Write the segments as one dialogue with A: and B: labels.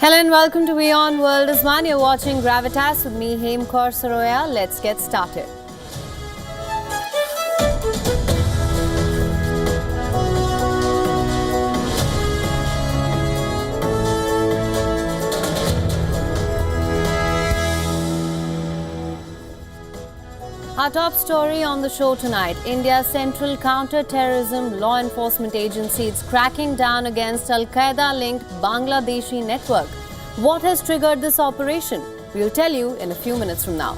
A: Hello and welcome to WION World is One. You're watching Gravitas with me, Hemkor Saroya. Let's get started. Our top story on the show tonight, India's Central Counter-Terrorism Law Enforcement Agency is cracking down against Al-Qaeda-linked Bangladeshi network. What has triggered this operation? We'll tell you in a few minutes from now.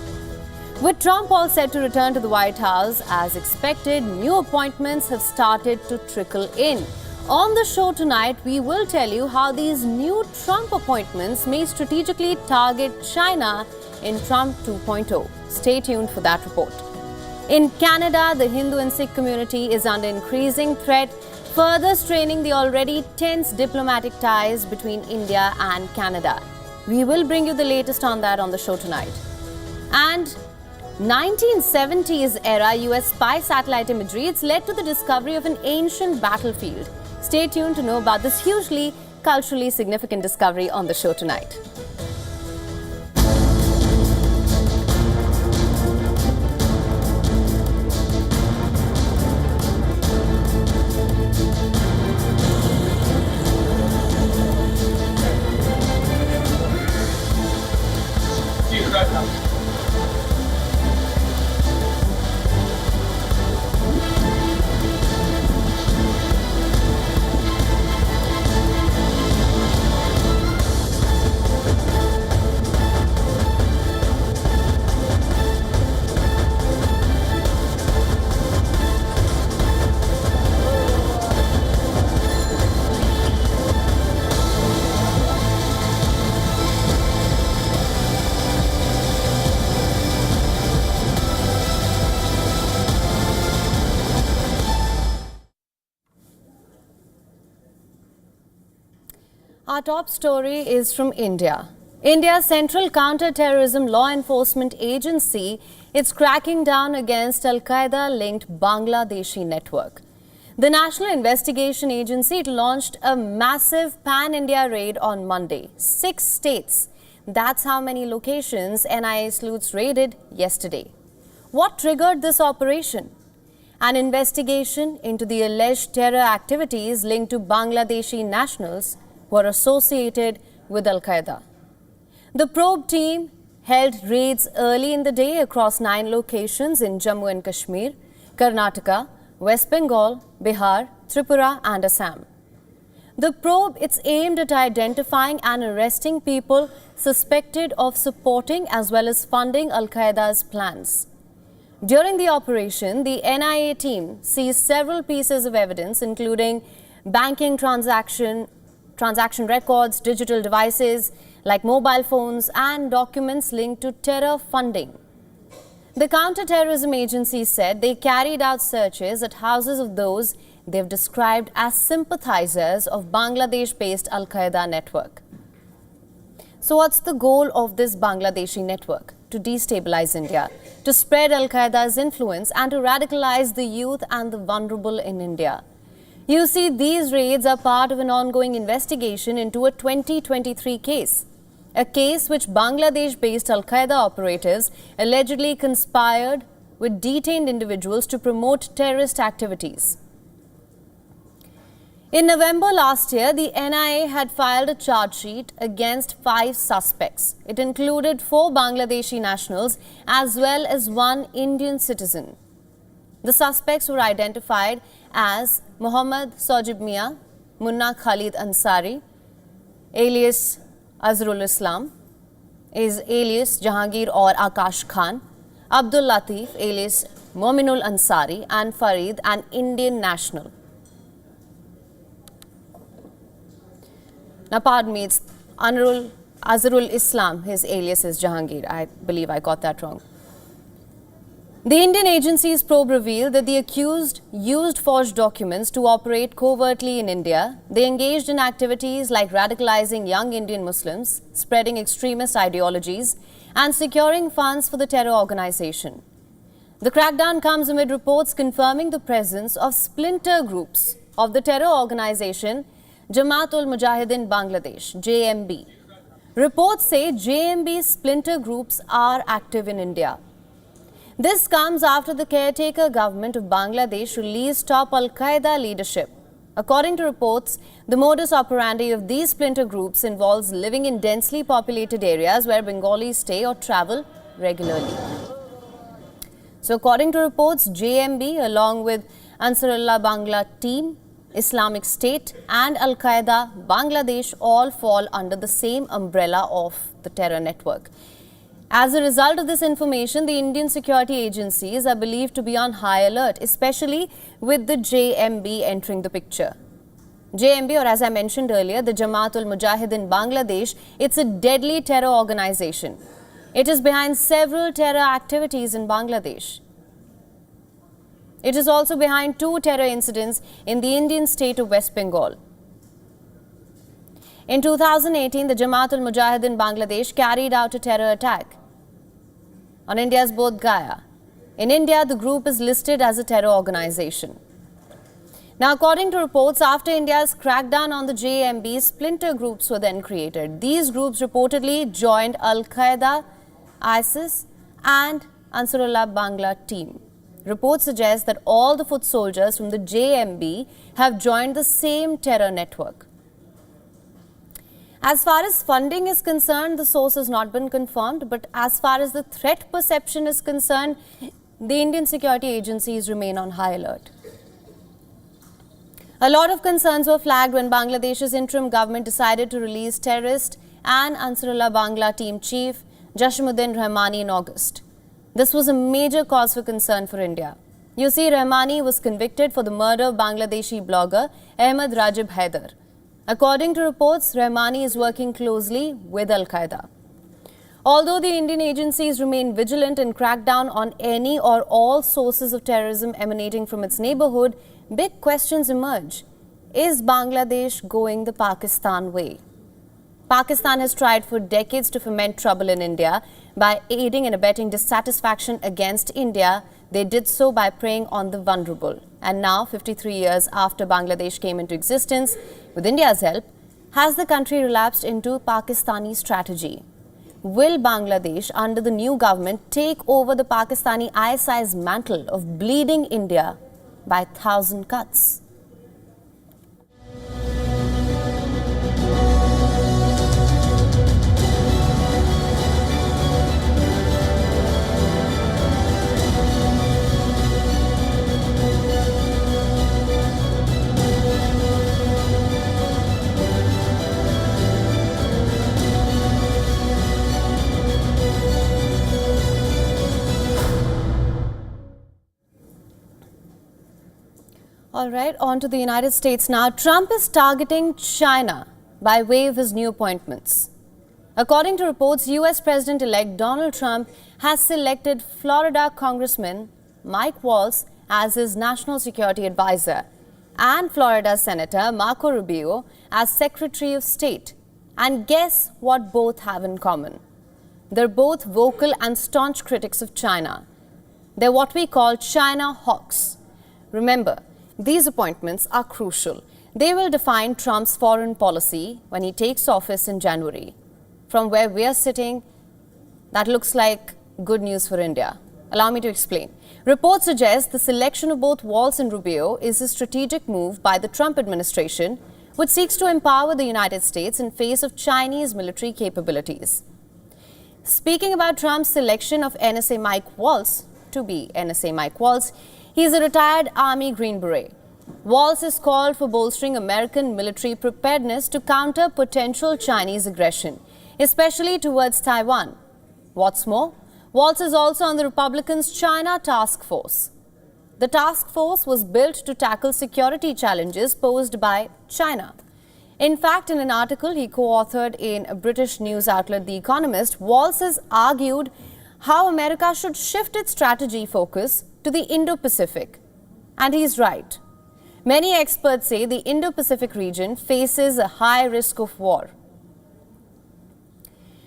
A: With Trump all set to return to the White House, as expected, new appointments have started to trickle in. On the show tonight, we will tell you how these new Trump appointments may strategically target China in Trump 2.0. Stay tuned for that report. In Canada, the Hindu and Sikh community is under increasing threat, further straining the already tense diplomatic ties between India and Canada. We will bring you the latest on that on the show tonight. And 1970s era US spy satellite imagery, it's led to the discovery of an ancient battlefield. Stay tuned to know about this hugely culturally significant discovery on the show tonight. Our top story is from India. India's Central Counter-Terrorism Law Enforcement Agency is cracking down against Al-Qaeda-linked Bangladeshi network. The National Investigation Agency launched a massive pan-India raid on Monday. 6 states. That's how many locations NIA sleuths raided yesterday. What triggered this operation? An investigation into the alleged terror activities linked to Bangladeshi nationals were associated with Al-Qaeda. The probe team held raids early in the day across 9 locations in Jammu and Kashmir, Karnataka, West Bengal, Bihar, Tripura and Assam. The probe, it's aimed at identifying and arresting people suspected of supporting as well as funding Al-Qaeda's plans. During the operation, the NIA team seized several pieces of evidence including banking transaction records, digital devices like mobile phones and documents linked to terror funding. The counter-terrorism agency said they carried out searches at houses of those they've described as sympathizers of Bangladesh-based Al-Qaeda network. So what's the goal of this Bangladeshi network? To destabilize India, to spread Al-Qaeda's influence and to radicalize the youth and the vulnerable in India. You see, these raids are part of an ongoing investigation into a 2023 case. A case which Bangladesh-based Al-Qaeda operatives allegedly conspired with detained individuals to promote terrorist activities. In November last year, the NIA had filed a charge sheet against 5 suspects. It included 4 Bangladeshi nationals as well as 1 Indian citizen. The suspects were identified as Mohammad Sajib Mia, Munna Khalid Ansari, alias Azrul Islam, is alias Jahangir or Akash Khan, Abdul Latif, alias Mominul Ansari, and Farid, an Indian national. Now, pardon me, it's Azrul Islam, his alias is Jahangir. I believe I got that wrong. The Indian agency's probe revealed that the accused used forged documents to operate covertly in India. They engaged in activities like radicalizing young Indian Muslims, spreading extremist ideologies, and securing funds for the terror organization. The crackdown comes amid reports confirming the presence of splinter groups of the terror organization Jamaat-ul-Mujahideen Bangladesh, JMB. Reports say JMB splinter groups are active in India. This comes after the caretaker government of Bangladesh released top Al-Qaeda leadership. According to reports, the modus operandi of these splinter groups involves living in densely populated areas where Bengalis stay or travel regularly. So according to reports, JMB along with Ansarullah Bangla team, Islamic State and Al-Qaeda Bangladesh all fall under the same umbrella of the terror network. As a result of this information, the Indian security agencies are believed to be on high alert, especially with the JMB entering the picture. JMB, or as I mentioned earlier, the Jamaat-ul-Mujahideen Bangladesh, it's a deadly terror organization. It is behind several terror activities in Bangladesh. It is also behind 2 terror incidents in the Indian state of West Bengal. In 2018, the Jamaat-ul-Mujahideen Bangladesh carried out a terror attack on India's Bodh Gaya. In India, the group is listed as a terror organization. Now, according to reports, after India's crackdown on the JMB, splinter groups were then created. These groups reportedly joined Al-Qaeda, ISIS and Ansarullah Bangla team. Reports suggest that all the foot soldiers from the JMB have joined the same terror network. As far as funding is concerned, the source has not been confirmed, but as far as the threat perception is concerned, the Indian security agencies remain on high alert. A lot of concerns were flagged when Bangladesh's interim government decided to release terrorist and Ansarullah Bangla team chief Jashimuddin Rahmani in August. This was a major cause for concern for India. You see, Rahmani was convicted for the murder of Bangladeshi blogger Ahmed Rajib Haider. According to reports, Rahmani is working closely with Al-Qaeda. Although the Indian agencies remain vigilant and crack down on any or all sources of terrorism emanating from its neighborhood, big questions emerge. Is Bangladesh going the Pakistan way? Pakistan has tried for decades to foment trouble in India by aiding and abetting dissatisfaction against India. They did so by preying on the vulnerable. And now, 53 years after Bangladesh came into existence, with India's help, has the country relapsed into Pakistani strategy? Will Bangladesh, under the new government, take over the Pakistani ISI's mantle of bleeding India by 1,000 cuts? All right, on to the United States now. Trump is targeting China by way of his new appointments. According to reports, U.S. President-elect Donald Trump has selected Florida Congressman Mike Waltz as his national security advisor and Florida Senator Marco Rubio as Secretary of State. And guess what both have in common? They're both vocal and staunch critics of China. They're what we call China hawks. Remember, these appointments are crucial. They will define Trump's foreign policy when he takes office in January. From where we are sitting, that looks like good news for India. Allow me to explain. Reports suggest the selection of both Waltz and Rubio is a strategic move by the Trump administration, which seeks to empower the United States in face of Chinese military capabilities. Speaking about Trump's selection of NSA Mike Waltz to be NSA Mike Waltz, he is a retired Army Green Beret. Waltz is called for bolstering American military preparedness to counter potential Chinese aggression, especially towards Taiwan. What's more, Waltz is also on the Republicans' China Task Force. The task force was built to tackle security challenges posed by China. In fact, in an article he co-authored in a British news outlet, The Economist, Waltz has argued how America should shift its strategy focus to the Indo-Pacific. And he's right. Many experts say the Indo-Pacific region faces a high risk of war.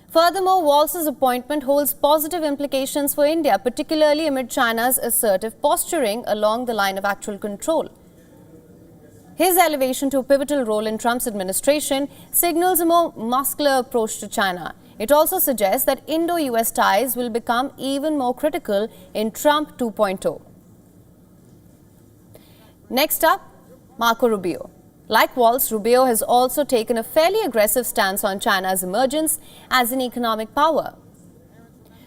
A: Furthermore, Waltz's appointment holds positive implications for India, particularly amid China's assertive posturing along the line of actual control. His elevation to a pivotal role in Trump's administration signals a more muscular approach to China. It also suggests that Indo-US ties will become even more critical in Trump 2.0. Next up, Marco Rubio. Like Walz, Rubio has also taken a fairly aggressive stance on China's emergence as an economic power.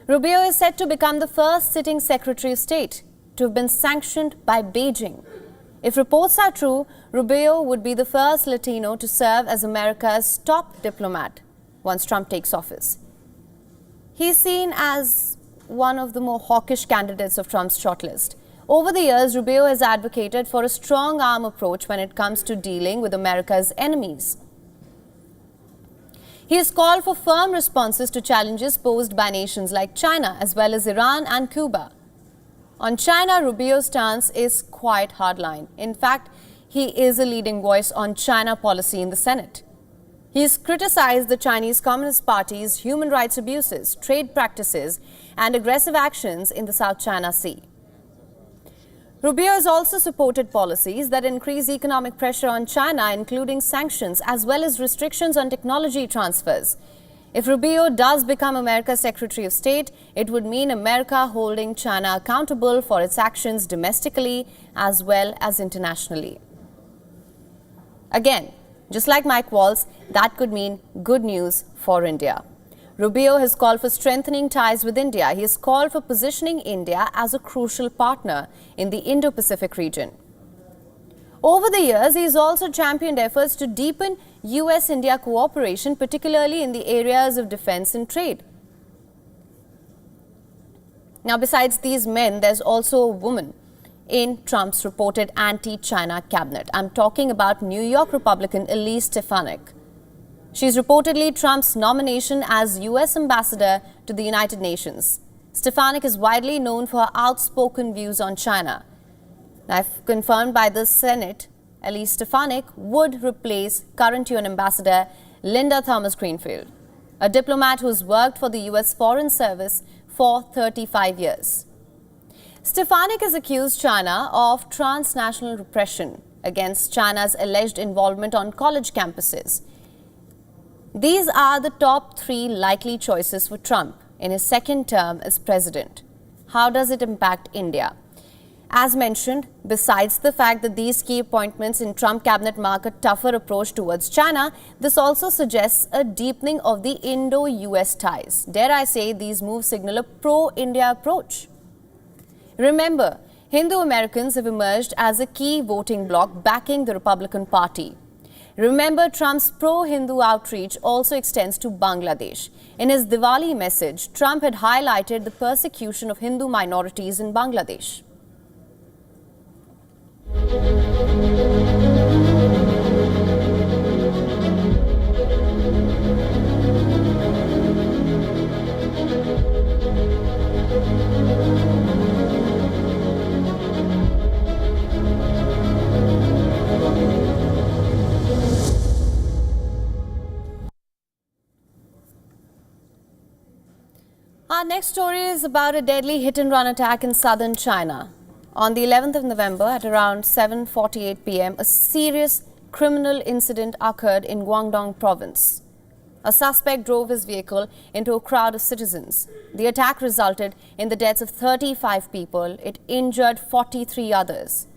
A: Rubio is set to become the first sitting Secretary of State to have been sanctioned by Beijing. If reports are true, Rubio would be the first Latino to serve as America's top diplomat once Trump takes office. He's seen as one of the more hawkish candidates of Trump's shortlist. Over the years, Rubio has advocated for a strong arm approach when it comes to dealing with America's enemies. He has called for firm responses to challenges posed by nations like China as well as Iran and Cuba. On China, Rubio's stance is quite hardline. In fact, he is a leading voice on China policy in the Senate. He has criticized the Chinese Communist Party's human rights abuses, trade practices, and aggressive actions in the South China Sea. Rubio has also supported policies that increase economic pressure on China, including sanctions as well as restrictions on technology transfers. If Rubio does become America's Secretary of State, it would mean America holding China accountable for its actions domestically as well as internationally. Again, just like Mike Walz, that could mean good news for India. Rubio has called for strengthening ties with India. He has called for positioning India as a crucial partner in the Indo-Pacific region. Over the years, he has also championed efforts to deepen US-India cooperation, particularly in the areas of defense and trade. Now, besides these men, there's also a woman in Trump's reported anti-China cabinet. I'm talking about New York Republican Elise Stefanik. She's reportedly Trump's nomination as U.S. ambassador to the United Nations. Stefanik is widely known for her outspoken views on China. Now, if confirmed by the Senate, Elise Stefanik would replace current UN ambassador Linda Thomas-Greenfield, a diplomat who's worked for the U.S. Foreign Service for 35 years. Stefanik has accused China of transnational repression against China's alleged involvement on college campuses. These are the top three likely choices for Trump in his second term as president. How does it impact India? As mentioned, besides the fact that these key appointments in Trump cabinet mark a tougher approach towards China, this also suggests a deepening of the Indo-US ties. Dare I say, these moves signal a pro-India approach. Remember, Hindu Americans have emerged as a key voting bloc backing the Republican Party. Remember, Trump's pro-Hindu outreach also extends to Bangladesh. In his Diwali message, Trump had highlighted the persecution of Hindu minorities in Bangladesh. Our next story is about a deadly hit-and-run attack in southern China. On the 11th of November at around 7:48 p.m., a serious criminal incident occurred in Guangdong province. A suspect drove his vehicle into a crowd of citizens. The attack resulted in the deaths of 35 people. It injured 43 others.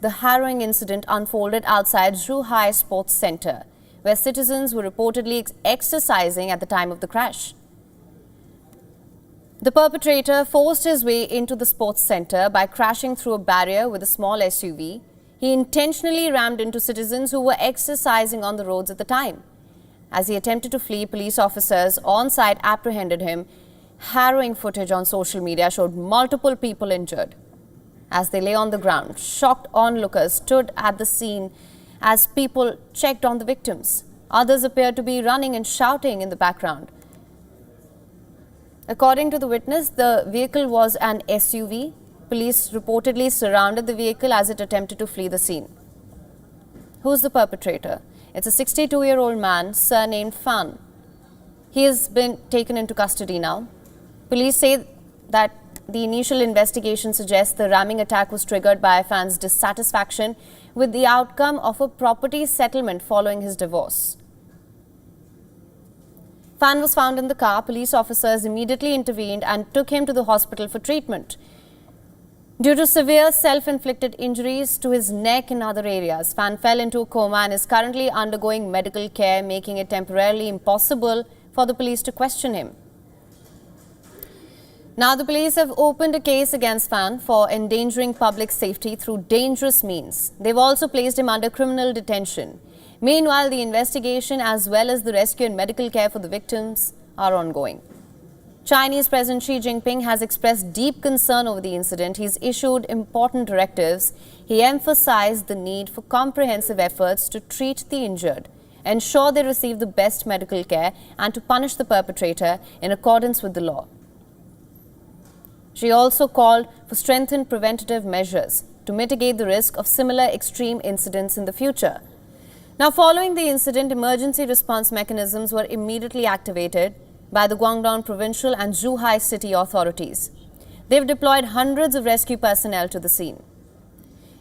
A: The harrowing incident unfolded outside Zhuhai Sports Center, where citizens were reportedly exercising at the time of the crash. The perpetrator forced his way into the sports center by crashing through a barrier with a small SUV. He intentionally rammed into citizens who were exercising on the roads at the time. As he attempted to flee, police officers on site apprehended him. Harrowing footage on social media showed multiple people injured. As they lay on the ground, shocked onlookers stood at the scene as people checked on the victims. Others appeared to be running and shouting in the background. According to the witness, the vehicle was an SUV. Police reportedly surrounded the vehicle as it attempted to flee the scene. Who's the perpetrator? It's a 62-year-old man, surnamed Fan. He has been taken into custody now. Police say that The initial investigation suggests the ramming attack was triggered by Fan's dissatisfaction with the outcome of a property settlement following his divorce. Fan was found in the car. Police officers immediately intervened and took him to the hospital for treatment. Due to severe self-inflicted injuries to his neck and other areas, Fan fell into a coma and is currently undergoing medical care, making it temporarily impossible for the police to question him. Now, the police have opened a case against Fan for endangering public safety through dangerous means. They've also placed him under criminal detention. Meanwhile, the investigation as well as the rescue and medical care for the victims are ongoing. Chinese President Xi Jinping has expressed deep concern over the incident. He's issued important directives. He emphasized the need for comprehensive efforts to treat the injured, ensure they receive the best medical care, and to punish the perpetrator in accordance with the law. She also called for strengthened preventative measures to mitigate the risk of similar extreme incidents in the future. Now, following the incident, emergency response mechanisms were immediately activated by the Guangdong Provincial and Zhuhai City authorities. They've deployed hundreds of rescue personnel to the scene.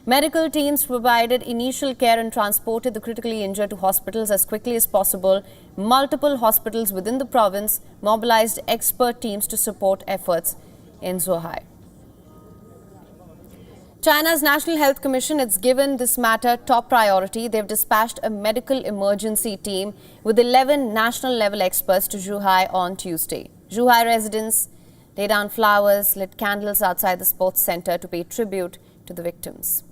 A: Medical teams provided initial care and transported the critically injured to hospitals as quickly as possible. Multiple hospitals within the province mobilized expert teams to support efforts in Zhuhai. China's National Health Commission has given this matter top priority. They've dispatched a medical emergency team with 11 national-level experts to Zhuhai on Tuesday. Zhuhai residents laid down flowers, lit candles outside the sports center to pay tribute to the victims.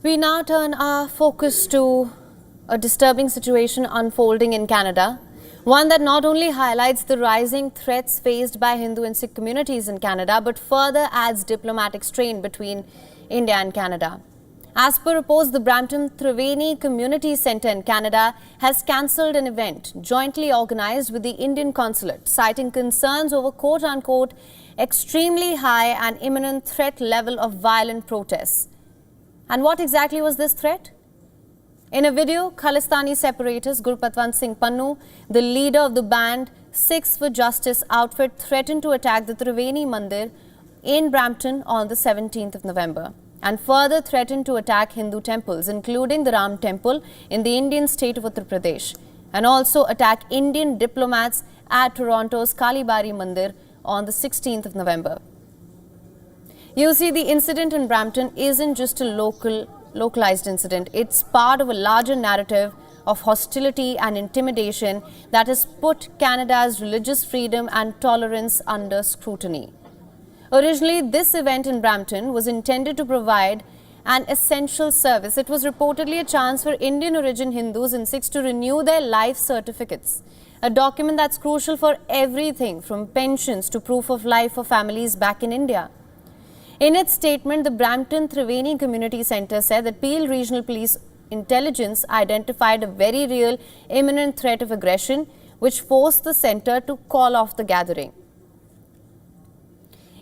A: We now turn our focus to a disturbing situation unfolding in Canada, one that not only highlights the rising threats faced by Hindu and Sikh communities in Canada, but further adds diplomatic strain between India and Canada. As per reports, the Bramton Triveni Community Centre in Canada has cancelled an event jointly organised with the Indian consulate, citing concerns over quote-unquote extremely high and imminent threat level of violent protests. And what exactly was this threat? In a video, Khalistani separatist Gurpatwant Singh Pannu, the leader of the banned Sikhs for Justice outfit, threatened to attack the Triveni Mandir in Bramton on the 17th of November and further threatened to attack Hindu temples, including the Ram Temple in the Indian state of Uttar Pradesh, and also attack Indian diplomats at Toronto's Kalibari Mandir on the 16th of November. You see, the incident in Bramton isn't just a localized incident. It's part of a larger narrative of hostility and intimidation that has put Canada's religious freedom and tolerance under scrutiny. Originally, this event in Bramton was intended to provide an essential service. It was reportedly a chance for Indian origin Hindus and Sikhs to renew their life certificates, a document that's crucial for everything from pensions to proof of life for families back in India. In its statement, the Bramton Triveni Community Centre said that Peel Regional Police Intelligence identified a very real imminent threat of aggression, which forced the centre to call off the gathering.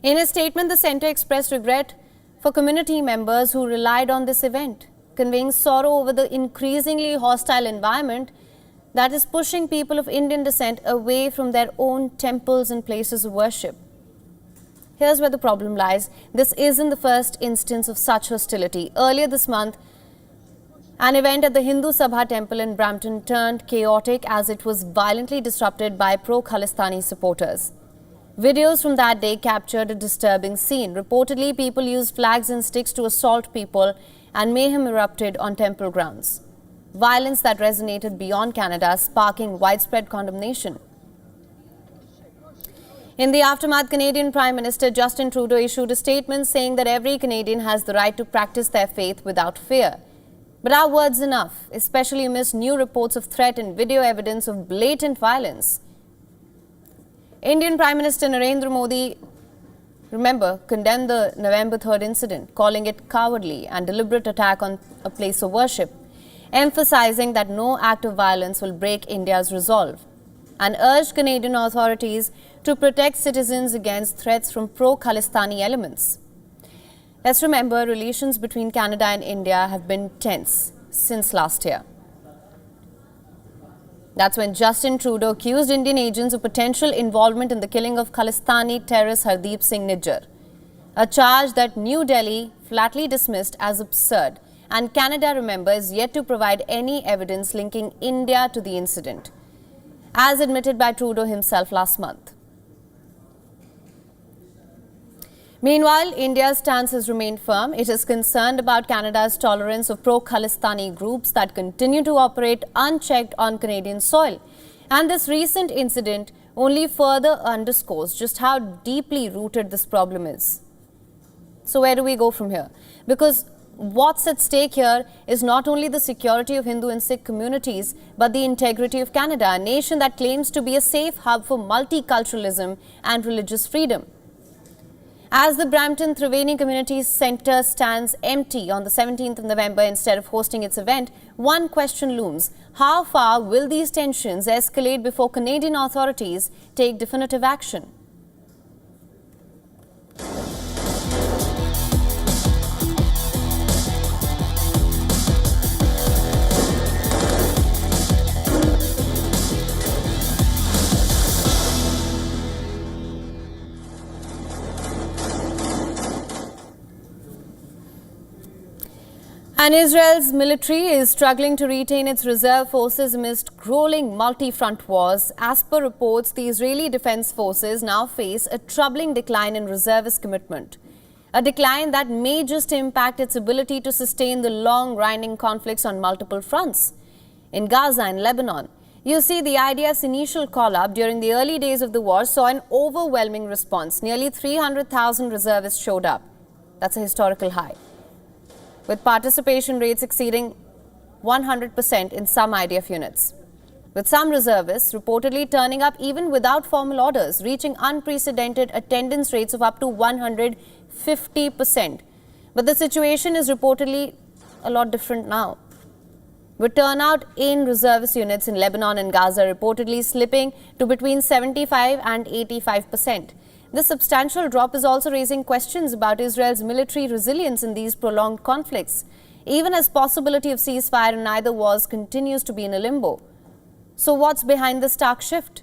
A: In a statement, the centre expressed regret for community members who relied on this event, conveying sorrow over the increasingly hostile environment that is pushing people of Indian descent away from their own temples and places of worship. Here's where the problem lies. This isn't the first instance of such hostility. Earlier this month, an event at the Hindu Sabha temple in Bramton turned chaotic as it was violently disrupted by pro-Khalistani supporters. Videos from that day captured a disturbing scene. Reportedly, people used flags and sticks to assault people and mayhem erupted on temple grounds. Violence that resonated beyond Canada, sparking widespread condemnation. In the aftermath, Canadian Prime Minister Justin Trudeau issued a statement saying that every Canadian has the right to practice their faith without fear. But are words enough, especially amidst new reports of threat and video evidence of blatant violence? Indian Prime Minister Narendra Modi, remember, condemned the November 3rd incident, calling it cowardly and deliberate attack on a place of worship, emphasizing that no act of violence will break India's resolve. and urged Canadian authorities to protect citizens against threats from pro-Khalistani elements. Let's remember, relations between Canada and India have been tense since last year. That's when Justin Trudeau accused Indian agents of potential involvement in the killing of Khalistani terrorist Hardeep Singh Nijjar, a charge that New Delhi flatly dismissed as absurd, and Canada, remember, is yet to provide any evidence linking India to the incident, as admitted by Trudeau himself last month. Meanwhile, India's stance has remained firm. It is concerned about Canada's tolerance of pro-Khalistani groups that continue to operate unchecked on Canadian soil. And this recent incident only further underscores just how deeply rooted this problem is. So where do we go from here? Because what's at stake here is not only the security of Hindu and Sikh communities, but the integrity of Canada, a nation that claims to be a safe hub for multiculturalism and religious freedom. As the Bramton Triveni Community Centre stands empty on the 17th of November instead of hosting its event, one question looms: how far will these tensions escalate before Canadian authorities take definitive action? And Israel's military is struggling to retain its reserve forces amidst rolling multi-front wars. As per reports, the Israeli Defense Forces now face a troubling decline in reservist commitment. A decline that may just impact its ability to sustain the long, grinding conflicts on multiple fronts. In Gaza and Lebanon, you see, the IDF's initial call-up during the early days of the war saw an overwhelming response. Nearly 300,000 reservists showed up. That's a historical high, with participation rates exceeding 100% in some IDF units, with some reservists reportedly turning up even without formal orders, reaching unprecedented attendance rates of up to 150%. But the situation is reportedly a lot different now, with turnout in reservist units in Lebanon and Gaza reportedly slipping to between 75 and 85%. This substantial drop is also raising questions about Israel's military resilience in these prolonged conflicts, even as possibility of ceasefire in either wars continues to be in a limbo. So what's behind the stark shift?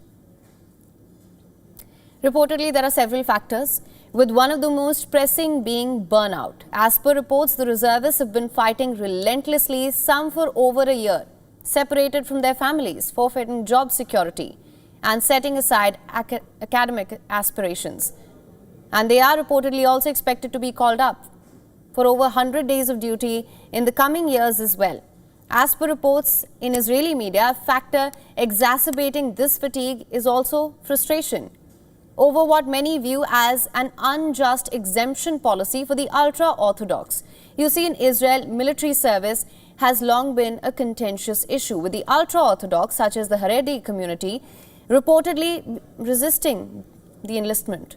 A: Reportedly, there are several factors, with one of the most pressing being burnout. As per reports, the reservists have been fighting relentlessly, some for over a year, separated from their families, forfeiting job security, and setting aside academic aspirations. And they are reportedly also expected to be called up for over 100 days of duty in the coming years as well. As per reports in Israeli media, a factor exacerbating this fatigue is also frustration over what many view as an unjust exemption policy for the ultra-Orthodox. You see, in Israel, military service has long been a contentious issue, with the ultra-Orthodox, such as the Haredi community, reportedly resisting the enlistment.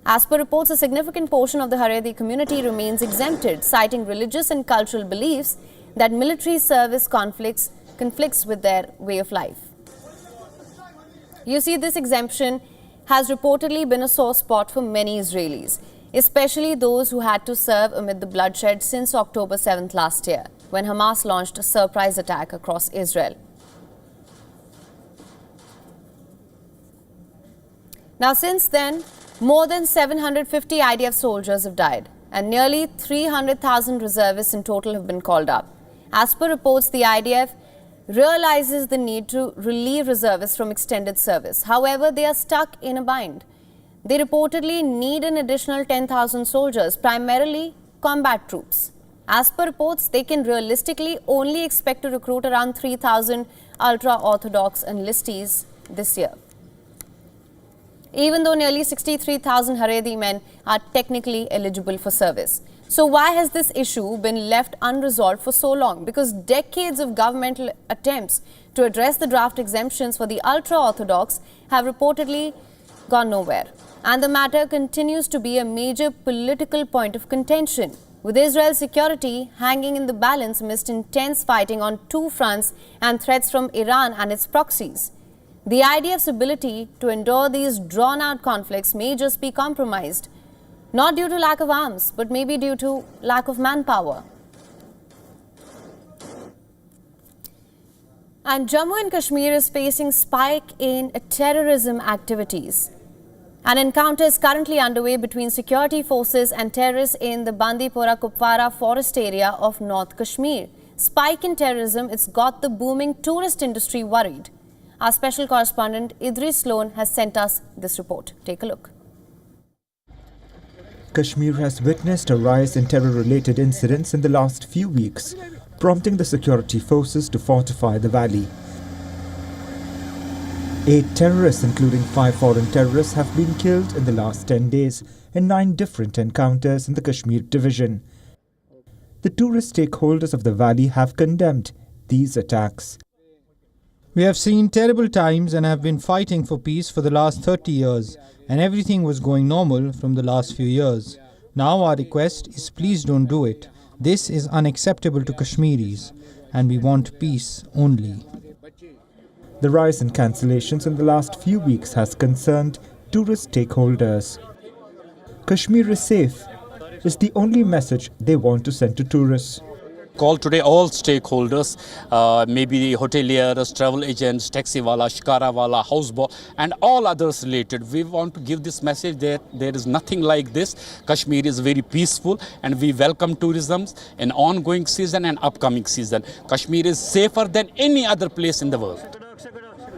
A: As per reports, a significant portion of the Haredi community remains exempted, citing religious and cultural beliefs that military service conflicts with their way of life. You see, this exemption has reportedly been a sore spot for many Israelis, especially those who had to serve amid the bloodshed since October 7th last year, when Hamas launched a surprise attack across Israel. Now, since then, more than 750 IDF soldiers have died, and nearly 300,000 reservists in total have been called up. As per reports, the IDF realizes the need to relieve reservists from extended service. However, they are stuck in a bind. They reportedly need an additional 10,000 soldiers, primarily combat troops. As per reports, they can realistically only expect to recruit around 3,000 ultra-Orthodox enlistees this year, even though nearly 63,000 Haredi men are technically eligible for service. So why has this issue been left unresolved for so long? Because decades of governmental attempts to address the draft exemptions for the ultra-Orthodox have reportedly gone nowhere. And the matter continues to be a major political point of contention, with Israel's security hanging in the balance amidst intense fighting on two fronts and threats from Iran and its proxies. The IDF's ability to endure these drawn-out conflicts may just be compromised, not due to lack of arms, but maybe due to lack of manpower. And Jammu and Kashmir is facing spike in terrorism activities. An encounter is currently underway between security forces and terrorists in the Bandipora Kupwara forest area of North Kashmir. Spike in terrorism, it's got the booming tourist industry worried. Our special correspondent Idris Sloan has sent us this report. Take a look.
B: Kashmir has witnessed a rise in terror-related incidents in the last few weeks, prompting the security forces to fortify the valley. 8 terrorists, including 5 foreign terrorists, have been killed in the last 10 days in 9 different encounters in the Kashmir division. The tourist stakeholders of the valley have condemned these attacks.
C: We have seen terrible times and have been fighting for peace for the last 30 years, and everything was going normal from the last few years. Now our request is please don't do it. This is unacceptable to Kashmiris, and we want peace only.
B: The rise in cancellations in the last few weeks has concerned tourist stakeholders. Kashmir is safe is the only message they want to send to tourists.
D: Call today all stakeholders, maybe the hoteliers, travel agents, taxi wala, shikara wala, houseboat, and all others related. We want to give this message that there is nothing like this. Kashmir is very peaceful and we welcome tourism in ongoing season and upcoming season. Kashmir is safer than any other place in the world.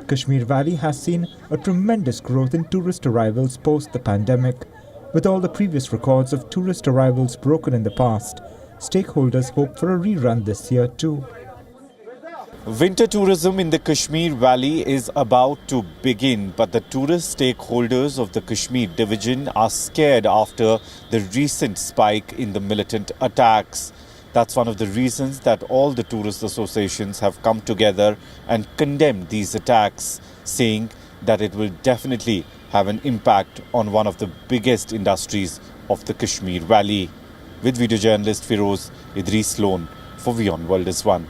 B: Kashmir Valley has seen a tremendous growth in tourist arrivals post the pandemic. With all the previous records of tourist arrivals broken in the past, stakeholders hope for a rerun this year too.
E: Winter tourism in the Kashmir Valley is about to begin, but the tourist stakeholders of the Kashmir division are scared after the recent spike in the militant attacks. That's one of the reasons that all the tourist associations have come together and condemned these attacks, saying that it will definitely have an impact on one of the biggest industries of the Kashmir Valley. With video journalist Firoz Idris Sloan for WION World is One.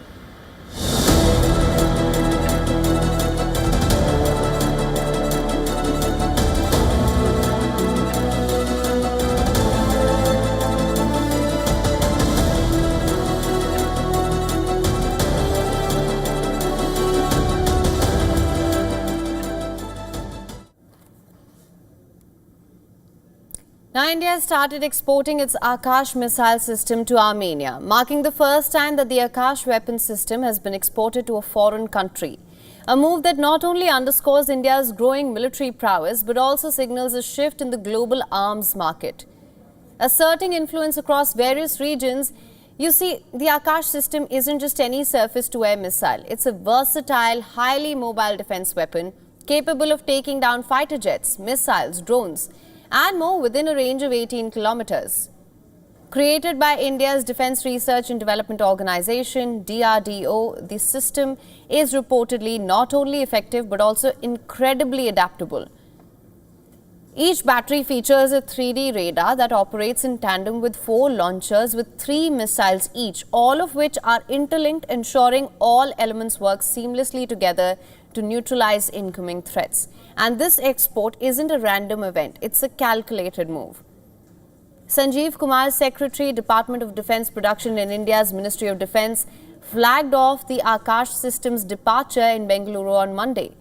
A: Now, India has started exporting its Akash missile system to Armenia, marking the first time that the Akash weapon system has been exported to a foreign country. A move that not only underscores India's growing military prowess, but also signals a shift in the global arms market. Asserting influence across various regions, you see, the Akash system isn't just any surface-to-air missile. It's a versatile, highly mobile defense weapon capable of taking down fighter jets, missiles, drones, and more within a range of 18 kilometers. Created by India's Defence Research and Development Organisation, DRDO, the system is reportedly not only effective but also incredibly adaptable. Each battery features a 3D radar that operates in tandem with 4 launchers with 3 missiles each, all of which are interlinked, ensuring all elements work seamlessly together to neutralize incoming threats. And this export isn't a random event, it's a calculated move. Sanjeev Kumar, Secretary, Department of Defence Production in India's Ministry of Defence, flagged off the Akash system's departure in Bengaluru on Monday.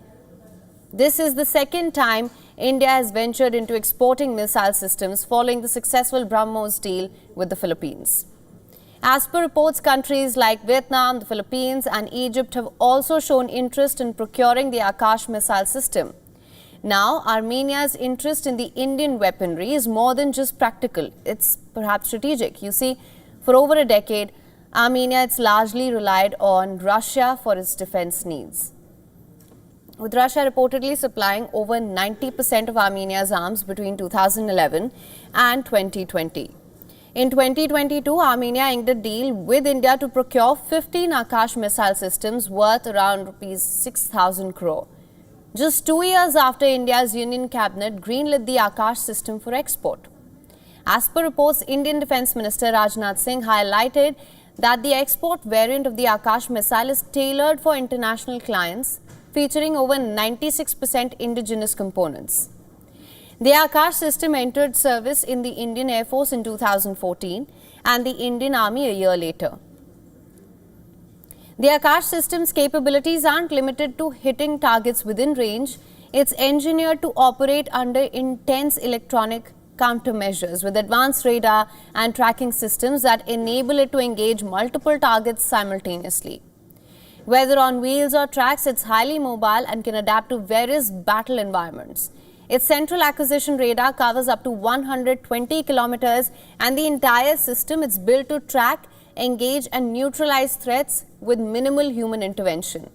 A: This is the second time India has ventured into exporting missile systems following the successful BrahMos deal with the Philippines. As per reports, countries like Vietnam, the Philippines and Egypt have also shown interest in procuring the Akash missile system. Now, Armenia's interest in the Indian weaponry is more than just practical, it's perhaps strategic. You see, for over a decade, Armenia has largely relied on Russia for its defense needs, with Russia reportedly supplying over 90% of Armenia's arms between 2011 and 2020. In 2022, Armenia inked a deal with India to procure 15 Akash missile systems worth around Rs 6,000 crore. Just 2 years after India's Union Cabinet greenlit the Akash system for export. As per reports, Indian Defence Minister Rajnath Singh highlighted that the export variant of the Akash missile is tailored for international clients, featuring over 96% indigenous components. The Akash system entered service in the Indian Air Force in 2014 and the Indian Army a year later. The Akash system's capabilities aren't limited to hitting targets within range. It's engineered to operate under intense electronic countermeasures with advanced radar and tracking systems that enable it to engage multiple targets simultaneously. Whether on wheels or tracks, it's highly mobile and can adapt to various battle environments. Its central acquisition radar covers up to 120 kilometers, and the entire system is built to track, engage and neutralize threats with minimal human intervention.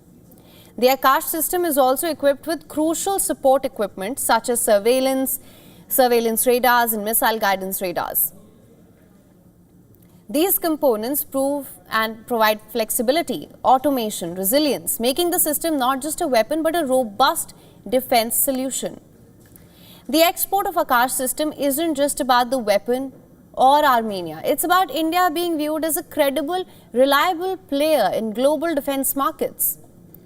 A: The Akash system is also equipped with crucial support equipment such as surveillance radars and missile guidance radars. These components provide flexibility, automation, resilience, making the system not just a weapon but a robust defense solution. The export of Akash system isn't just about the weapon or Armenia. It's about India being viewed as a credible, reliable player in global defense markets.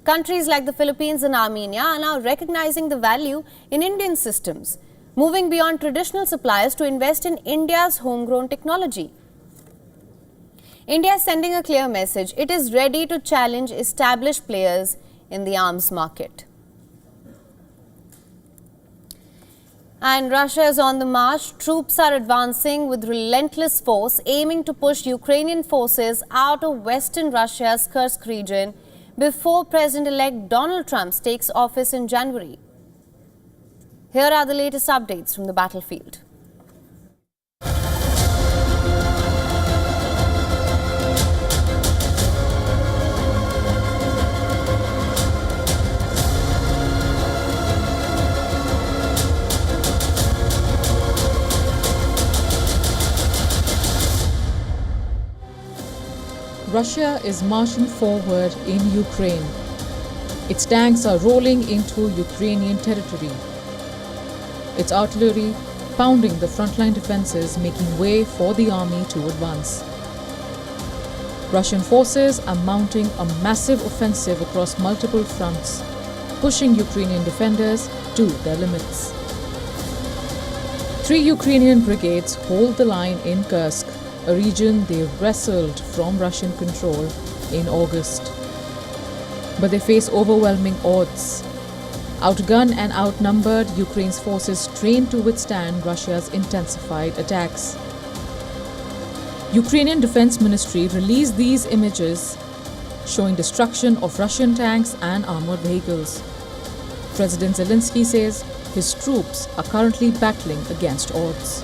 A: Countries like the Philippines and Armenia are now recognizing the value in Indian systems, moving beyond traditional suppliers to invest in India's homegrown technology. India is sending a clear message. It is ready to challenge established players in the arms market. And Russia is on the march. Troops are advancing with relentless force, aiming to push Ukrainian forces out of western Russia's Kursk region before President-elect Donald Trump takes office in January. Here are the latest updates from the battlefield.
F: Russia is marching forward in Ukraine. Its tanks are rolling into Ukrainian territory. Its artillery pounding the frontline defenses, making way for the army to advance. Russian forces are mounting a massive offensive across multiple fronts, pushing Ukrainian defenders to their limits. 3 Ukrainian brigades hold the line in Kursk, a region they wrestled from Russian control in August. But they face overwhelming odds. Outgunned and outnumbered, Ukraine's forces trained to withstand Russia's intensified attacks. Ukrainian Defense Ministry released these images showing destruction of Russian tanks and armored vehicles. President Zelensky says his troops are currently battling against odds.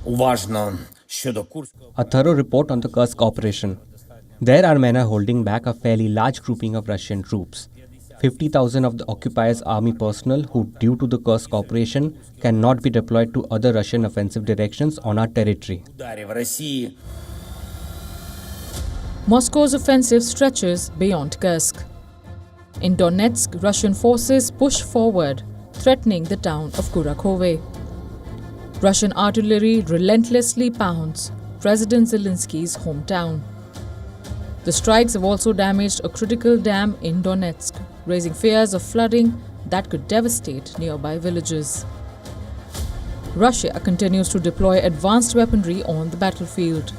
G: A thorough report on the Kursk operation. There Armenia holding back a fairly large grouping of Russian troops. 50,000 of the occupiers' army personnel who, due to the Kursk operation, cannot be deployed to other Russian offensive directions on our territory.
F: Moscow's offensive stretches beyond Kursk. In Donetsk, Russian forces push forward, threatening the town of Kurakhove. Russian artillery relentlessly pounds President Zelensky's hometown. The strikes have also damaged a critical dam in Donetsk, raising fears of flooding that could devastate nearby villages. Russia continues to deploy advanced weaponry on the battlefield.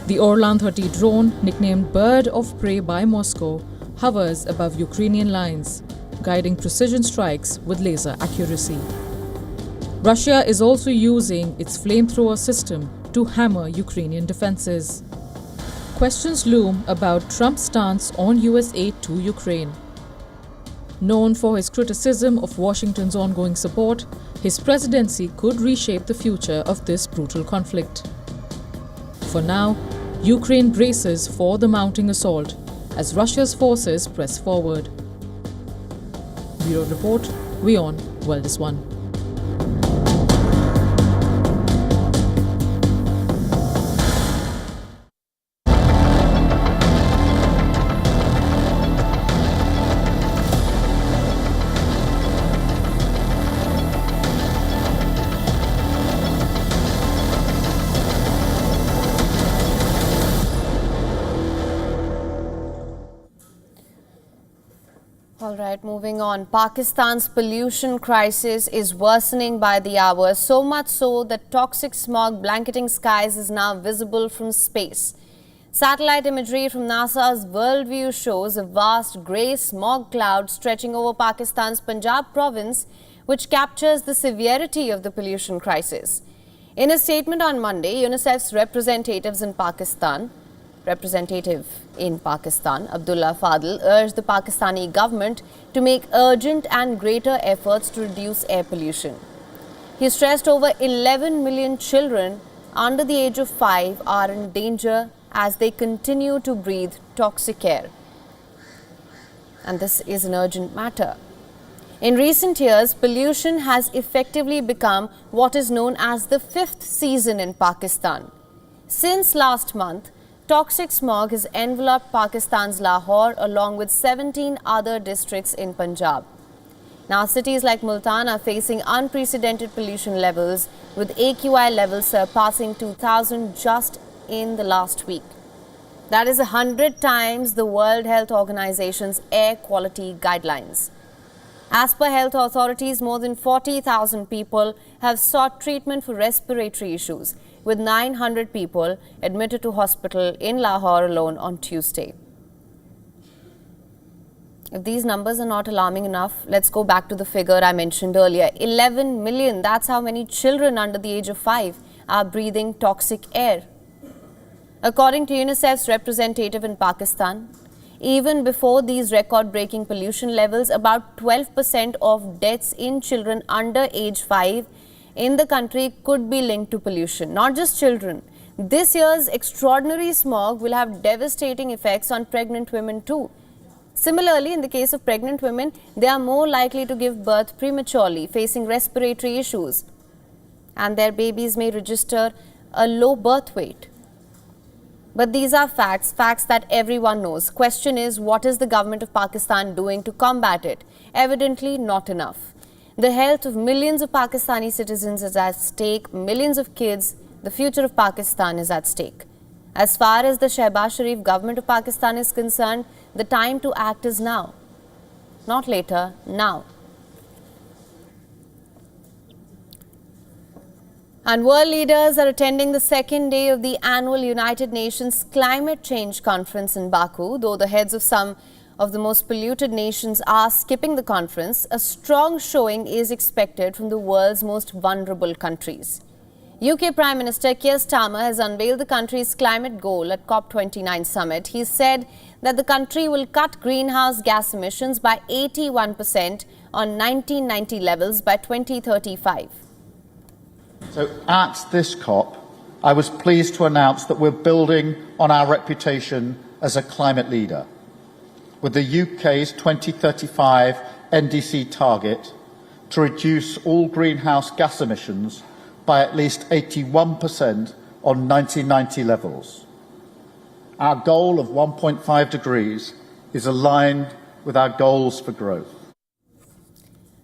F: The Orlan-30 drone, nicknamed Bird of Prey by Moscow, hovers above Ukrainian lines, guiding precision strikes with laser accuracy. Russia is also using its flamethrower system to hammer Ukrainian defenses. Questions loom about Trump's stance on US aid to Ukraine. Known for his criticism of Washington's ongoing support, his presidency could reshape the future of this brutal conflict. For now, Ukraine braces for the mounting assault as Russia's forces press forward. Bureau Report, WION World is One.
A: All right, moving on. Pakistan's pollution crisis is worsening by the hour, so much so that toxic smog blanketing skies is now visible from space. Satellite imagery from NASA's Worldview shows a vast grey smog cloud stretching over Pakistan's Punjab province, which captures the severity of the pollution crisis. In a statement on Monday, UNICEF's representative in Pakistan, Abdullah Fadl, urged the Pakistani government to make urgent and greater efforts to reduce air pollution. He stressed over 11 million children under the age of 5 are in danger as they continue to breathe toxic air. And this is an urgent matter. In recent years, pollution has effectively become what is known as the fifth season in Pakistan. Since last month, toxic smog has enveloped Pakistan's Lahore along with 17 other districts in Punjab. Now, cities like Multan are facing unprecedented pollution levels, with AQI levels surpassing 2,000 just in the last week. That is 100 times the World Health Organization's air quality guidelines. As per health authorities, more than 40,000 people have sought treatment for respiratory issues, with 900 people admitted to hospital in Lahore alone on Tuesday. If these numbers are not alarming enough, let's go back to the figure I mentioned earlier. 11 million, that's how many children under the age of 5 are breathing toxic air. According to UNICEF's representative in Pakistan, even before these record-breaking pollution levels, about 12% of deaths in children under age 5 in the country could be linked to pollution. Not just children. This year's extraordinary smog will have devastating effects on pregnant women too. Similarly, in the case of pregnant women, they are more likely to give birth prematurely, facing respiratory issues, and their babies may register a low birth weight. But these are facts that everyone knows. Question is, what is the government of Pakistan doing to combat it? Evidently not enough. The health of millions of Pakistani citizens is at stake. Millions of kids, the future of Pakistan is at stake. As far as the Shehbaz Sharif government of Pakistan is concerned, the time to act is now. Not later, now. And world leaders are attending the second day of the annual United Nations Climate Change Conference in Baku. Though the heads of some of the most polluted nations are skipping the conference, a strong showing is expected from the world's most vulnerable countries. UK Prime Minister Keir Starmer has unveiled the country's climate goal at COP29 summit. He said that the country will cut greenhouse gas emissions by 81% on 1990 levels by 2035.
H: So at this COP, I was pleased to announce that we're building on our reputation as a climate leader, with the UK's 2035 NDC target to reduce all greenhouse gas emissions by at least 81% on 1990 levels. Our goal of 1.5 degrees is aligned with our goals for growth.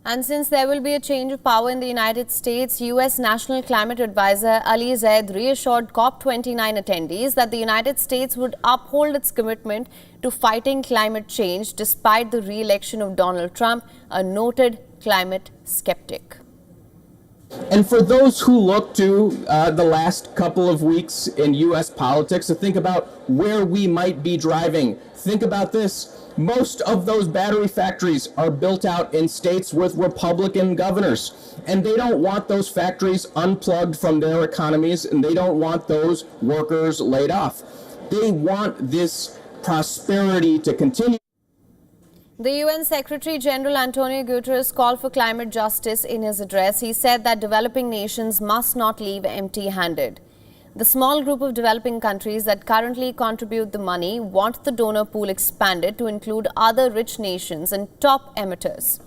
A: And since there will be a change of power in the United States, U.S. National Climate Advisor Ali Zaid reassured COP29 attendees that the United States would uphold its commitment to fighting climate change despite the re-election of Donald Trump, a noted climate skeptic.
I: And for those who look to the last couple of weeks in U.S. politics to think about where we might be driving, think about this. Most of those battery factories are built out in states with Republican governors, and they don't want those factories unplugged from their economies, and they don't want those workers laid off. They want this prosperity to continue.
A: The UN Secretary General Antonio Guterres called for climate justice in his address. He said that developing nations must not leave empty-handed. The small group of developing countries that currently contribute the money want the donor pool expanded to include other rich nations and top emitters.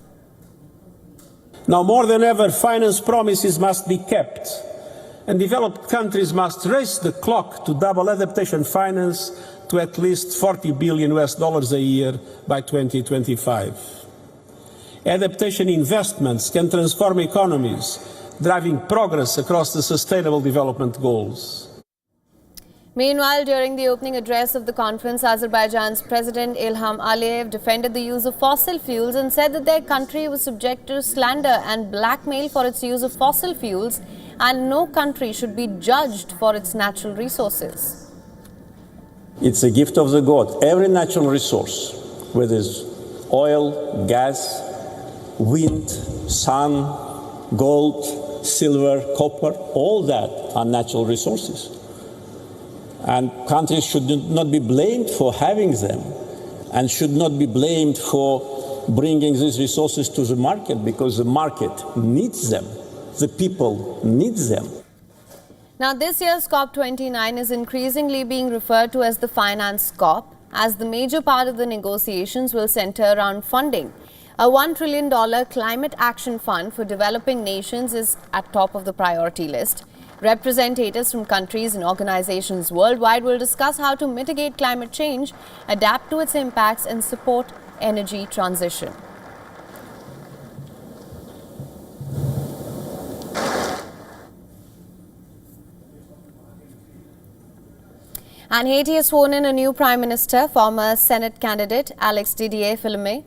J: Now, more than ever, finance promises must be kept, and developed countries must race the clock to double adaptation finance to at least $40 billion a year by 2025. Adaptation investments can transform economies, driving progress across the Sustainable Development Goals.
A: Meanwhile, during the opening address of the conference, Azerbaijan's President Ilham Aliyev defended the use of fossil fuels and said that their country was subject to slander and blackmail for its use of fossil fuels, and no country should be judged for its natural resources.
J: It's a gift of the God. Every natural resource, whether it's oil, gas, wind, sun, gold, silver, copper, all that are natural resources. And countries should not be blamed for having them and should not be blamed for bringing these resources to the market, because the market needs them. The people need them.
A: Now, this year's COP29 is increasingly being referred to as the Finance COP, as the major part of the negotiations will center around funding. A $1 trillion climate action fund for developing nations is at top of the priority list. Representatives from countries and organizations worldwide will discuss how to mitigate climate change, adapt to its impacts, and support energy transition. And Haiti has sworn in a new Prime Minister, former Senate candidate Alex Didier Filime.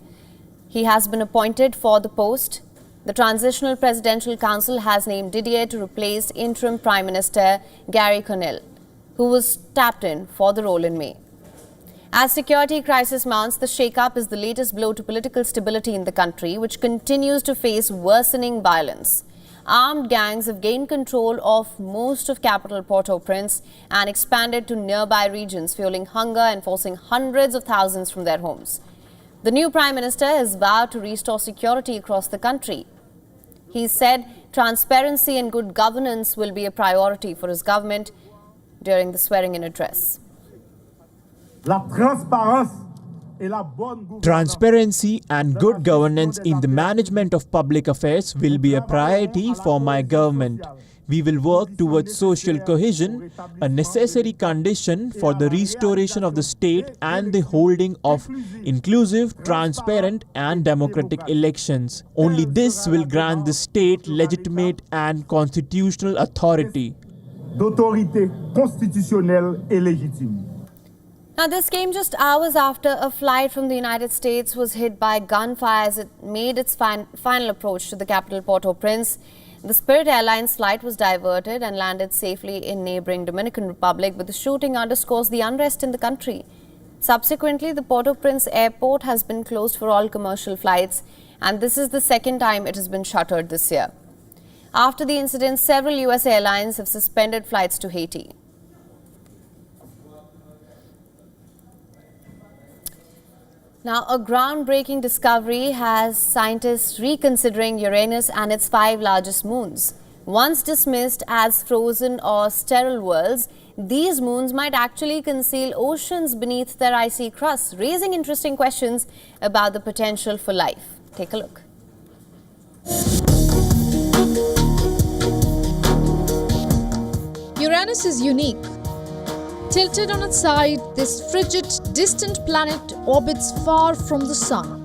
A: He has been appointed for the post. The Transitional Presidential Council has named Didier to replace interim Prime Minister Gary Conille, who was tapped in for the role in May. As security crisis mounts, the shake-up is the latest blow to political stability in the country, which continues to face worsening violence. Armed gangs have gained control of most of capital Port-au-Prince and expanded to nearby regions, fueling hunger and forcing hundreds of thousands from their homes. The new Prime Minister has vowed to restore security across the country. He said transparency and good governance will be a priority for his government during the swearing-in address.
K: Transparency and good governance in the management of public affairs will be a priority for my government. We will work towards social cohesion, a necessary condition for the restoration of the state and the holding of inclusive, transparent and democratic elections. Only this will grant the state legitimate and constitutional authority.
L: D'autorité constitutionnelle et légitime.
A: Now, this came just hours after a flight from the United States was hit by gunfire as it made its final approach to the capital Port-au-Prince. The Spirit Airlines flight was diverted and landed safely in neighboring Dominican Republic, but the shooting underscores the unrest in the country. Subsequently, the Port-au-Prince airport has been closed for all commercial flights, and this is the second time it has been shuttered this year. After the incident, several US airlines have suspended flights to Haiti. Now, a groundbreaking discovery has scientists reconsidering Uranus and its 5 largest moons. Once dismissed as frozen or sterile worlds, these moons might actually conceal oceans beneath their icy crust, raising interesting questions about the potential for life. Take a look.
F: Uranus is unique. Tilted on its side, this frigid, distant planet orbits far from the Sun.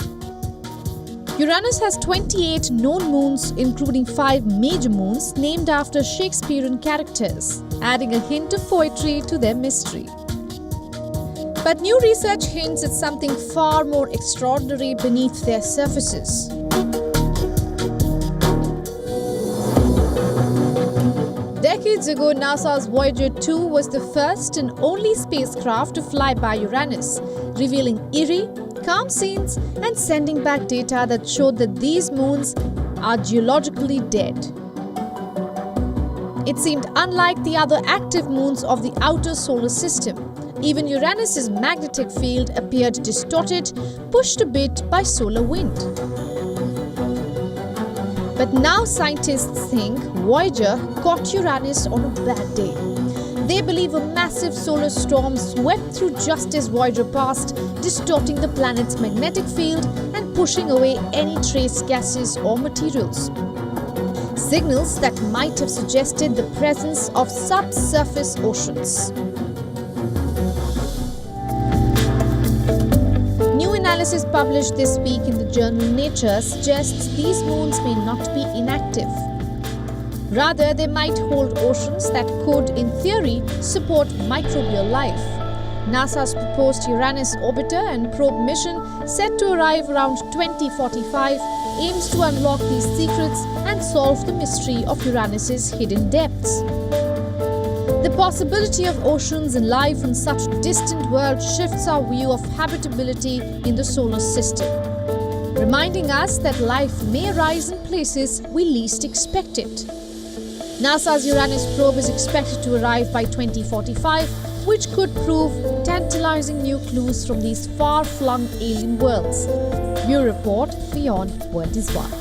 F: Uranus has 28 known moons, including 5 major moons named after Shakespearean characters, adding a hint of poetry to their mystery. But new research hints at something far more extraordinary beneath their surfaces. Decades ago, NASA's Voyager 2 was the first and only spacecraft to fly by Uranus, revealing eerie, calm scenes and sending back data that showed that these moons are geologically dead. It seemed unlike the other active moons of the outer solar system. Even Uranus's magnetic field appeared distorted, pushed a bit by solar wind. But now scientists think Voyager caught Uranus on a bad day. They believe a massive solar storm swept through just as Voyager passed, distorting the planet's magnetic field and pushing away any trace gases or materials. Signals that might have suggested the presence of subsurface oceans. Analysis published this week in the journal Nature suggests these moons may not be inactive.
M: Rather, they might hold oceans that could, in theory, support microbial life. NASA's proposed Uranus orbiter and probe mission, set to arrive around 2045, aims to unlock these secrets and solve the mystery of Uranus's hidden depths. The possibility of oceans and life on such a distant world shifts our view of habitability in the solar system, reminding us that life may arise in places we least expect it. NASA's Uranus probe is expected to arrive by 2045, which could prove tantalizing new clues from these far-flung alien worlds. Bureau Report, WION World is One.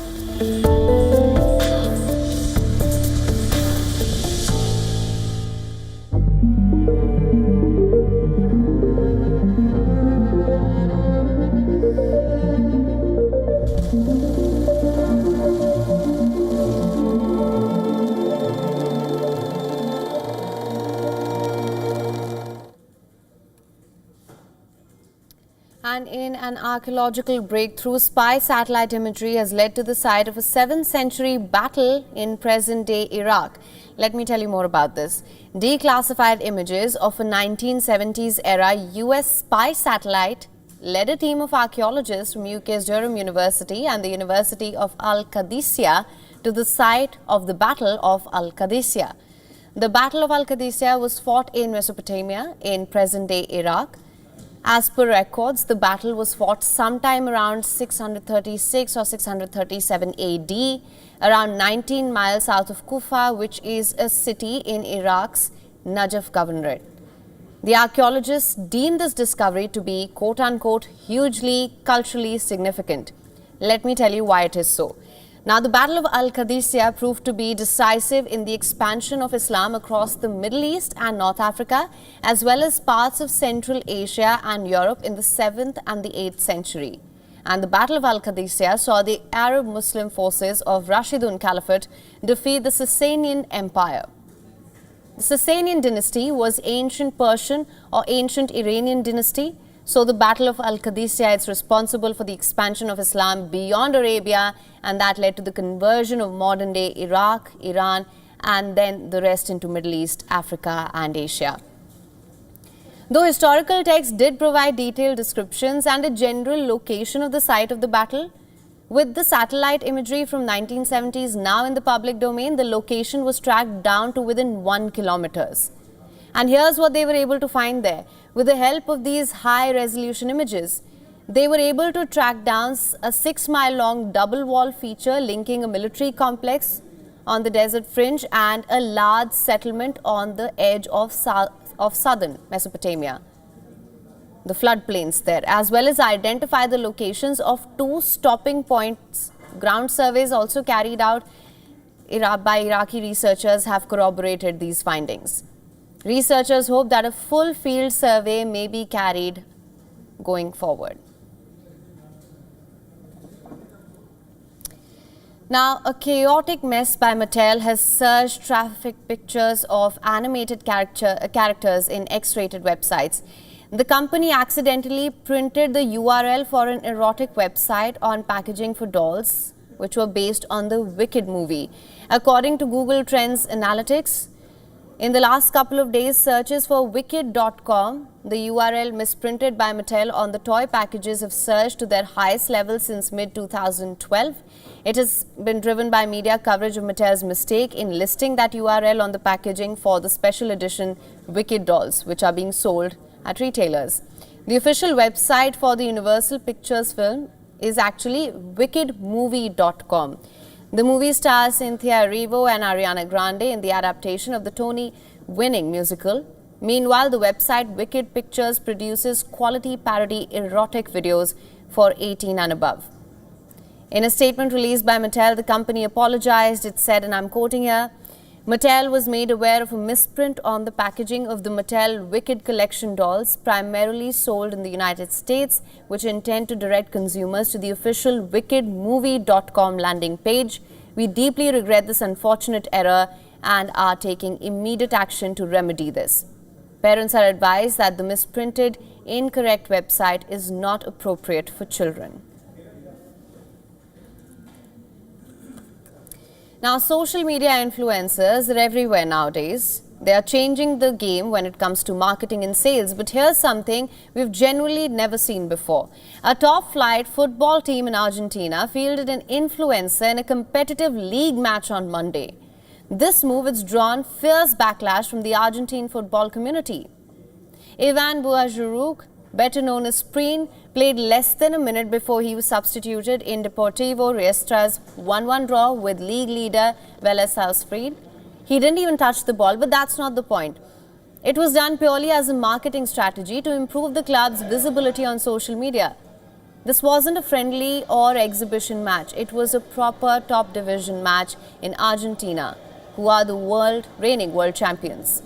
A: And in an archaeological breakthrough, spy satellite imagery has led to the site of a 7th century battle in present-day Iraq. Let me tell you more about this. Declassified images of a 1970s-era US spy satellite led a team of archaeologists from UK's Durham University and the University of Alcadia to the site of the Battle of Alcadia. The Battle of Alcadia was fought in Mesopotamia in present-day Iraq. As per records, the battle was fought sometime around 636 or 637 AD, around 19 miles south of Kufa, which is a city in Iraq's Najaf governorate. The archaeologists deemed this discovery to be quote-unquote hugely culturally significant. Let me tell you why it is so. Now, the Battle of Al-Qaeda proved to be decisive in the expansion of Islam across the Middle East and North Africa, as well as parts of Central Asia and Europe in the 7th and the 8th century. And the Battle of Al-Qaeda saw the Arab Muslim forces of Rashidun Caliphate defeat the Sasanian Empire. The Sasanian dynasty was ancient Persian or ancient Iranian dynasty. So the Battle of Al-Qaeda is responsible for the expansion of Islam beyond Arabia, and that led to the conversion of modern-day Iraq, Iran, and then the rest into Middle East, Africa, and Asia. Though historical texts did provide detailed descriptions and a general location of the site of the battle, with the satellite imagery from 1970s now in the public domain, the location was tracked down to within 1 kilometer. And here's what they were able to find there. With the help of these high-resolution images, they were able to track down a 6-mile-long double-wall feature linking a military complex on the desert fringe and a large settlement on the edge of southern Mesopotamia, the floodplains there, as well as identify the locations of 2 stopping points. Ground surveys also carried out by Iraqi researchers have corroborated these findings. Researchers hope that a full field survey may be carried going forward. Now, a chaotic mess by Mattel has surged traffic pictures of animated characters in X-rated websites. The company accidentally printed the URL for an erotic website on packaging for dolls, which were based on the Wicked movie. According to Google Trends Analytics, in the last couple of days, searches for wicked.com, the URL misprinted by Mattel on the toy packages, have surged to their highest level since mid-2012. It has been driven by media coverage of Mattel's mistake in listing that URL on the packaging for the special edition Wicked dolls, which are being sold at retailers. The official website for the Universal Pictures film is actually wickedmovie.com. The movie stars Cynthia Erivo and Ariana Grande in the adaptation of the Tony-winning musical. Meanwhile, the website Wicked Pictures produces quality parody erotic videos for 18 and above. In a statement released by Mattel, the company apologized. It said, and I'm quoting here, Mattel was made aware of a misprint on the packaging of the Mattel Wicked collection dolls, primarily sold in the United States, which intend to direct consumers to the official wickedmovie.com landing page. We deeply regret this unfortunate error and are taking immediate action to remedy this. Parents are advised that the misprinted, incorrect website is not appropriate for children. Now, social media influencers are everywhere nowadays. They are changing the game when it comes to marketing and sales. But here's something we've genuinely never seen before. A top-flight football team in Argentina fielded an influencer in a competitive league match on Monday. This move has drawn fierce backlash from the Argentine football community. Ivan Buajuruk, better known as Spreen, played less than a minute before he was substituted in Deportivo Riestra's 1-1 draw with league leader Vélez Sarsfield. He didn't even touch the ball, but that's not the point. It was done purely as a marketing strategy to improve the club's visibility on social media. This wasn't a friendly or exhibition match. It was a proper top division match in Argentina, who are the reigning world champions.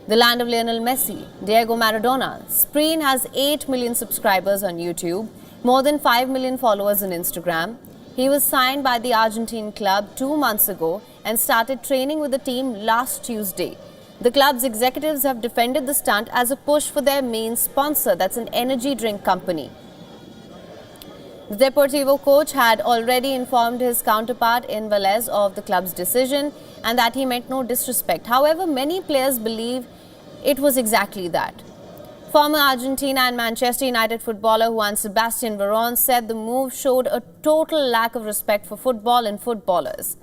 A: The land of Lionel Messi, Diego Maradona. Spreen has 8 million subscribers on YouTube, more than 5 million followers on Instagram. He was signed by the Argentine club 2 months ago and started training with the team last Tuesday. The club's executives have defended the stunt as a push for their main sponsor, that's an energy drink company. The Deportivo coach had already informed his counterpart in Vélez of the club's decision and that he meant no disrespect. However, many players believe it was exactly that. Former Argentina and Manchester United footballer Juan Sebastian Veron said the move showed a total lack of respect for football and footballers.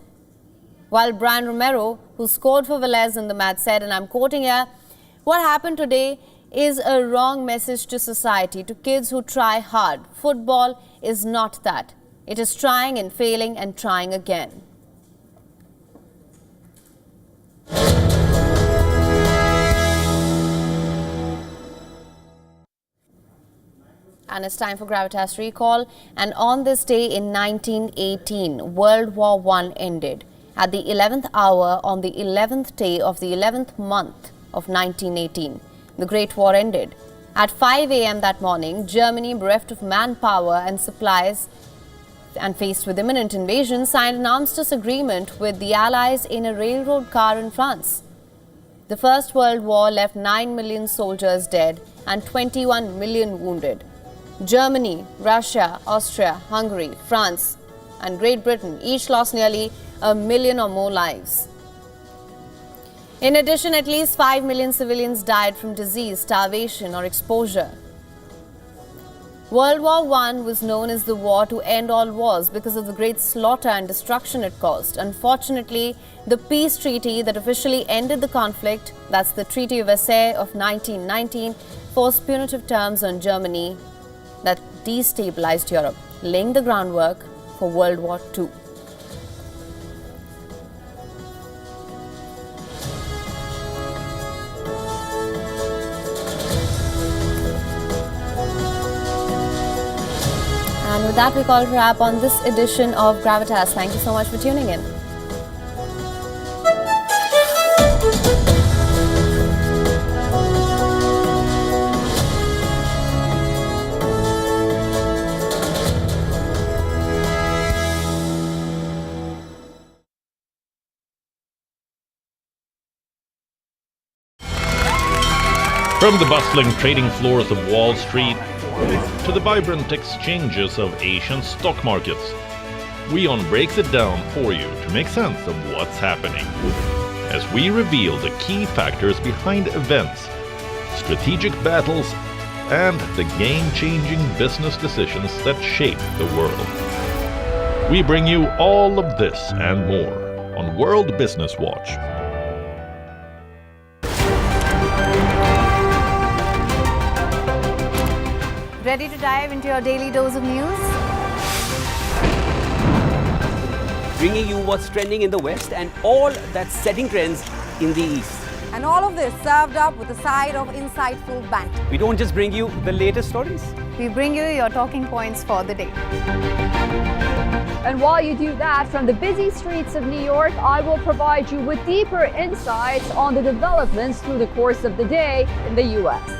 A: While Brian Romero, who scored for Vélez in the match, said, and I'm quoting here, "What happened today is a wrong message to society, to kids who try hard. Football is not that. It is trying and failing and trying again." And it's time for Gravitas Recall. And on this day in 1918, World War I ended. At the 11th hour, on the 11th day of the 11th month of 1918, the Great War ended. At 5 a.m. that morning, Germany, bereft of manpower and supplies and faced with imminent invasion, signed an armistice agreement with the Allies in a railroad car in France. The First World War left 9 million soldiers dead and 21 million wounded. Germany, Russia, Austria, Hungary, France, and Great Britain each lost nearly 1 million or more lives. In addition, at least 5 million civilians died from disease, starvation, or exposure. World War I was known as the war to end all wars because of the great slaughter and destruction it caused. Unfortunately, the peace treaty that officially ended the conflict, that's the Treaty of Versailles of 1919, forced punitive terms on Germany that destabilized Europe, laying the groundwork for World War II. And with that, we call it a wrap on this edition of Gravitas. Thank you so much for tuning in.
N: From the bustling trading floors of Wall Street to the vibrant exchanges of Asian stock markets, WION breaks it down for you to make sense of what's happening, as we reveal the key factors behind events, strategic battles, and the game-changing business decisions that shape the world. We bring you all of this and more on World Business Watch.
A: Ready to dive into your daily dose of news?
O: Bringing you what's trending in the West and all that's setting trends in the East.
P: And all of this served up with a side of insightful banter.
O: We don't just bring you the latest stories.
P: We bring you your talking points for the day.
Q: And while you do that, from the busy streets of New York, I will provide you with deeper insights on the developments through the course of the day in the U.S.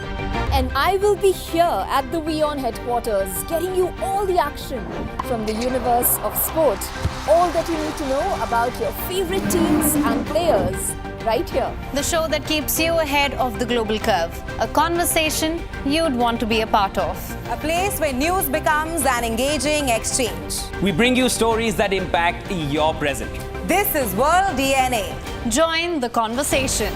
R: And I will be here at the WION headquarters, getting you all the action from the universe of sport. All that you need to know about your favorite teams and players, right here.
A: The show that keeps you ahead of the global curve. A conversation you'd want to be a part of.
P: A place where news becomes an engaging exchange.
O: We bring you stories that impact your present.
P: This is World DNA.
A: Join the conversation.